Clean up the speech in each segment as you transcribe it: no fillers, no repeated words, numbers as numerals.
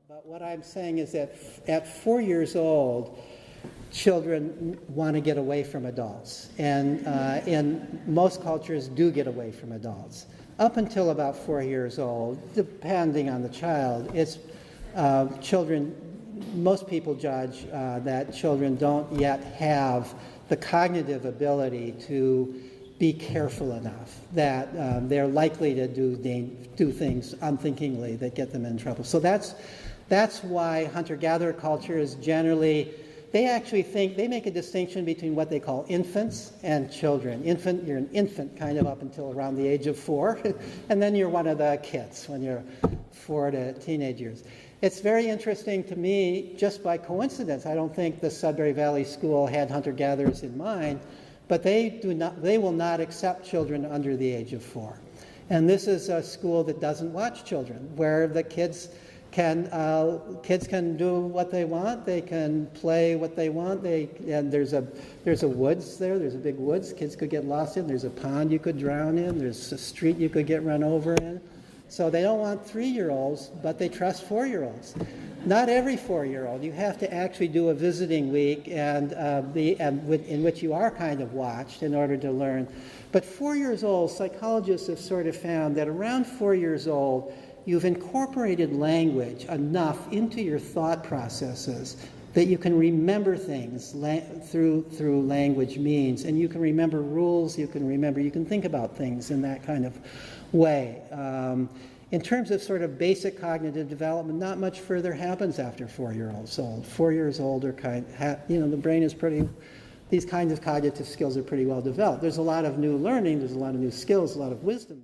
But what I'm saying is that at 4 years old, children want to get away from adults. And in most cultures do get away from adults. Up until about 4 years old, depending on the child, it's children, most people judge that children don't yet have the cognitive ability to be careful enough, that they're likely to do things unthinkingly that get them in trouble. So that's why hunter-gatherer culture is generally, they actually think, they make a distinction between what they call infants and children. You're an infant kind of up until around the age of 4, and then you're one of the kids when you're 4 to teenage years. It's very interesting to me, just by coincidence. I don't think the Sudbury Valley School had hunter-gatherers in mind, but they will not accept children under the age of 4. And this is a school that doesn't watch children, where the kids can do what they want. They can play what they want. And there's a woods there. There's a big woods. Kids could get lost in. There's a pond you could drown in. There's a street you could get run over in. So they don't want 3-year-olds, but they trust 4-year-olds. Not every 4-year-old. You have to actually do a visiting week in which you are kind of watched in order to learn. But 4 years old, psychologists have sort of found that around 4 years old, you've incorporated language enough into your thought processes that you can remember things through language means, and you can remember rules, you can think about things in that kind of way. In terms of sort of basic cognitive development, not much further happens after 4 years old. 4 years old are the brain is these kinds of cognitive skills are pretty well developed. There's a lot of new learning, there's a lot of new skills, a lot of wisdom.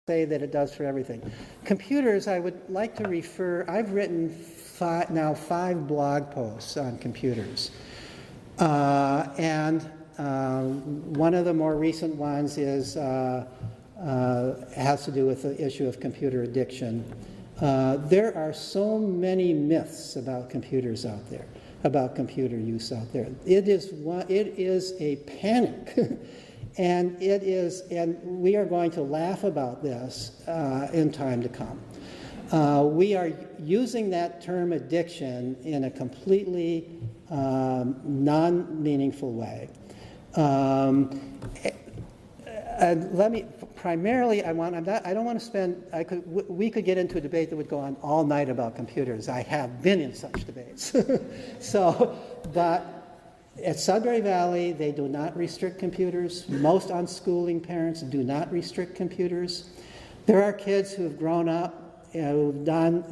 Say that it does for everything. Computers, I would like to refer, I've written 5 blog posts on computers. And one of the more recent ones has to do with the issue of computer addiction. There are so many myths about computers out there, about computer use out there. It is a panic. And we are going to laugh about this in time to come. We are using that term addiction in a completely non-meaningful way. And we could get into a debate that would go on all night about computers. I have been in such debates. But at Sudbury Valley, they do not restrict computers. Most unschooling parents do not restrict computers. There are kids who have grown up, who've done,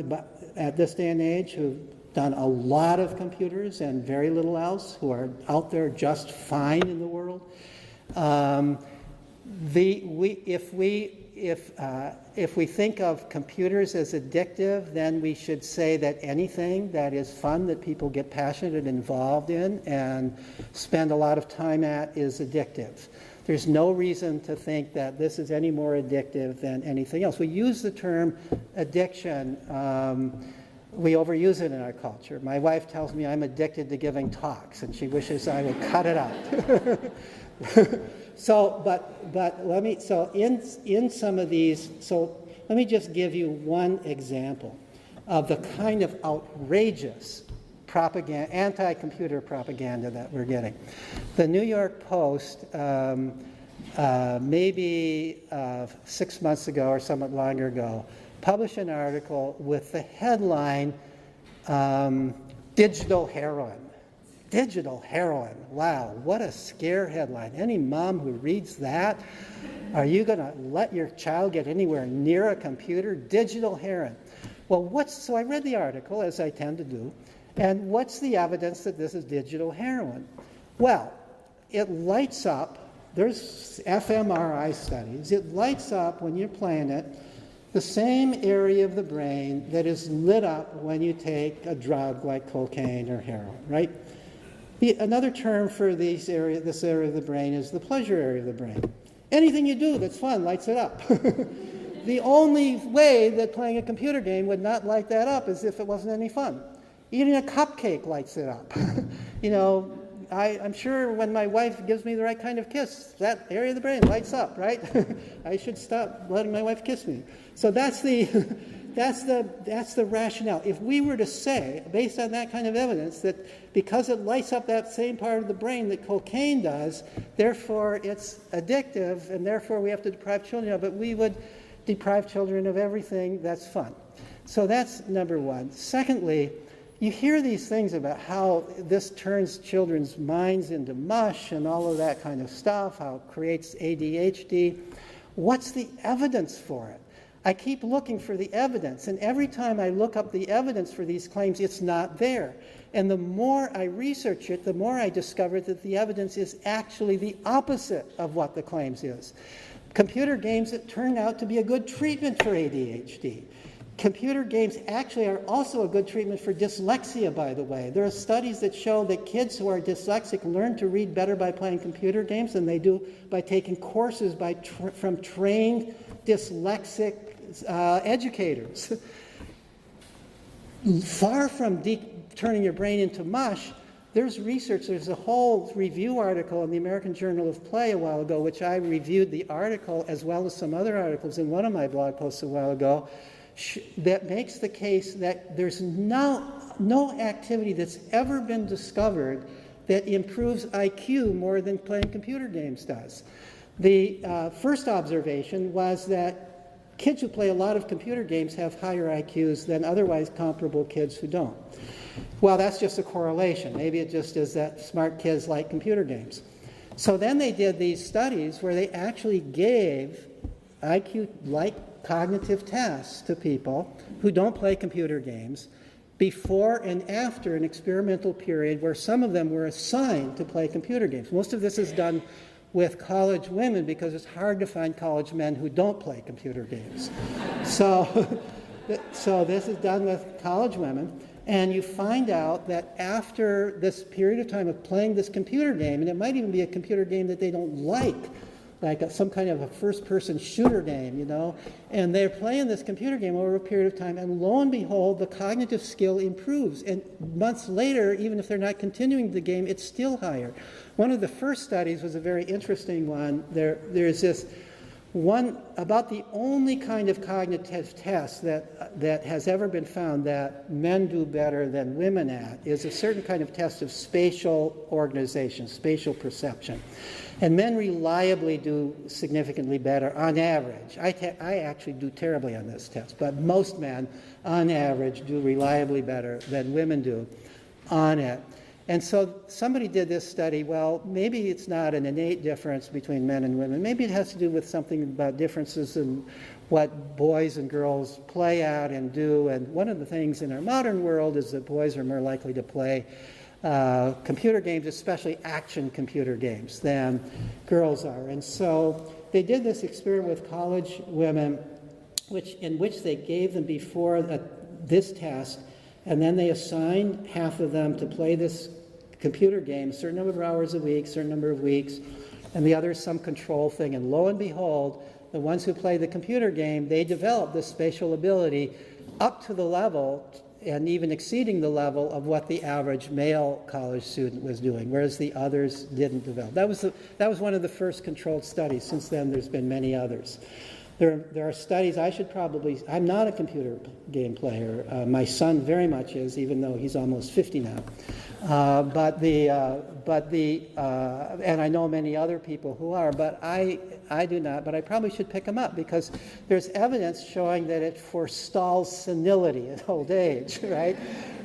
at this day and age, who've done a lot of computers and very little else, who are out there just fine in the world. If we think of computers as addictive, then we should say that anything that is fun, that people get passionate and involved in and spend a lot of time at, is addictive. There's no reason to think that this is any more addictive than anything else. We use the term addiction, we overuse it in our culture. My wife tells me I'm addicted to giving talks, and she wishes I would cut it out. In some of these, let me just give you one example of the kind of outrageous propaganda, anti-computer propaganda that we're getting. The New York Post, maybe 6 months ago or somewhat longer ago, published an article with the headline, Digital Heroin. Digital heroin. Wow, what a scare headline. Any mom who reads that, are you going to let your child get anywhere near a computer? Digital heroin. Well, so I read the article, as I tend to do, and what's the evidence that this is digital heroin? Well, it lights up, there's fMRI studies, it lights up when you're playing it, the same area of the brain that is lit up when you take a drug like cocaine or heroin, right? Another term for this area of the brain is the pleasure area of the brain. Anything you do that's fun lights it up. The only way that playing a computer game would not light that up is if it wasn't any fun. Eating a cupcake lights it up. You know, I'm sure when my wife gives me the right kind of kiss, that area of the brain lights up, right? I should stop letting my wife kiss me. So that's the rationale. If we were to say, based on that kind of evidence, that because it lights up that same part of the brain that cocaine does, therefore it's addictive, and therefore we have to deprive children of it, we would deprive children of everything that's fun. So that's number one. Secondly, you hear these things about how this turns children's minds into mush and all of that kind of stuff, how it creates ADHD. What's the evidence for it? I keep looking for the evidence, and every time I look up the evidence for these claims, it's not there. And the more I research it, the more I discover that the evidence is actually the opposite of what the claims is. Computer games that turn out to be a good treatment for ADHD. Computer games actually are also a good treatment for dyslexia, by the way. There are studies that show that kids who are dyslexic learn to read better by playing computer games than they do by taking courses from trained dyslexic educators. Far from turning your brain into mush, there's research. There's a whole review article in the American Journal of Play a while ago, which I reviewed the article as well as some other articles in one of my blog posts a while ago, that makes the case that there's no activity that's ever been discovered that improves IQ more than playing computer games does. The first observation was that kids who play a lot of computer games have higher IQs than otherwise comparable kids who don't. Well, that's just a correlation. Maybe it just is that smart kids like computer games. So then they did these studies where they actually gave IQ-like cognitive tests to people who don't play computer games before and after an experimental period where some of them were assigned to play computer games. Most of this is done with college women because it's hard to find college men who don't play computer games. So this is done with college women, and you find out that after this period of time of playing this computer game, and it might even be a computer game that they don't like some kind of a first-person shooter game, you know, and they're playing this computer game over a period of time, and lo and behold, the cognitive skill improves. And months later, even if they're not continuing the game, it's still higher. One of the first studies was a very interesting one. There's this one, about the only kind of cognitive test that has ever been found that men do better than women at is a certain kind of test of spatial organization, spatial perception. And men reliably do significantly better on average. I actually do terribly on this test, but most men, on average, do reliably better than women do on it. And so somebody did this study. Well, maybe it's not an innate difference between men and women. Maybe it has to do with something about differences in what boys and girls play at and do. And one of the things in our modern world is that boys are more likely to play computer games, especially action computer games, than girls are. And so they did this experiment with college women, in which they gave them before this test, and then they assigned half of them to play this computer game, a certain number of hours a week, certain number of weeks, and the other some control thing. And lo and behold, the ones who play the computer game, they developed this spatial ability up to the level and even exceeding the level of what the average male college student was doing, whereas the others didn't develop. That was one of the first controlled studies. Since then, there's been many others. There are studies. I'm not a computer game player. My son very much is, even though he's almost 50 now. And I know many other people who are, but I do not. But I probably should pick them up because there's evidence showing that it forestalls senility at old age, right?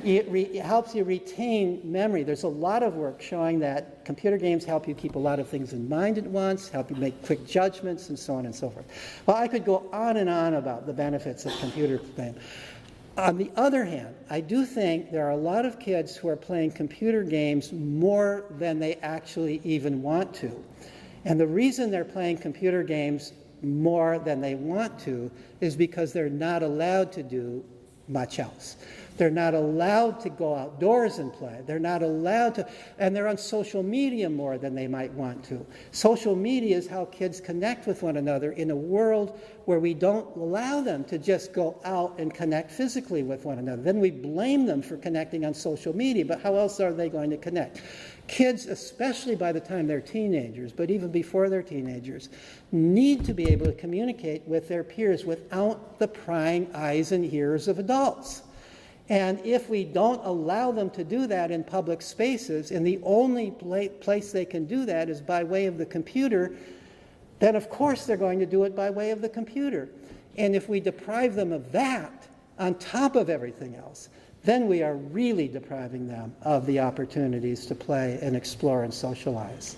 It helps you retain memory. There's a lot of work showing that computer games help you keep a lot of things in mind at once, help you make quick judgments, and so on and so forth. Well, I could go on and on about the benefits of computer game. On the other hand, I do think there are a lot of kids who are playing computer games more than they actually even want to. And the reason they're playing computer games more than they want to is because they're not allowed to do much else. They're not allowed to go outdoors and play. They're not allowed to, and they're on social media more than they might want to. Social media is how kids connect with one another in a world where we don't allow them to just go out and connect physically with one another. Then we blame them for connecting on social media, but how else are they going to connect? Kids, especially by the time they're teenagers, but even before they're teenagers, need to be able to communicate with their peers without the prying eyes and ears of adults. And if we don't allow them to do that in public spaces, and the only place they can do that is by way of the computer, then of course they're going to do it by way of the computer. And if we deprive them of that on top of everything else, then we are really depriving them of the opportunities to play and explore and socialize.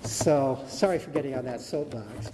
So, sorry for getting on that soapbox.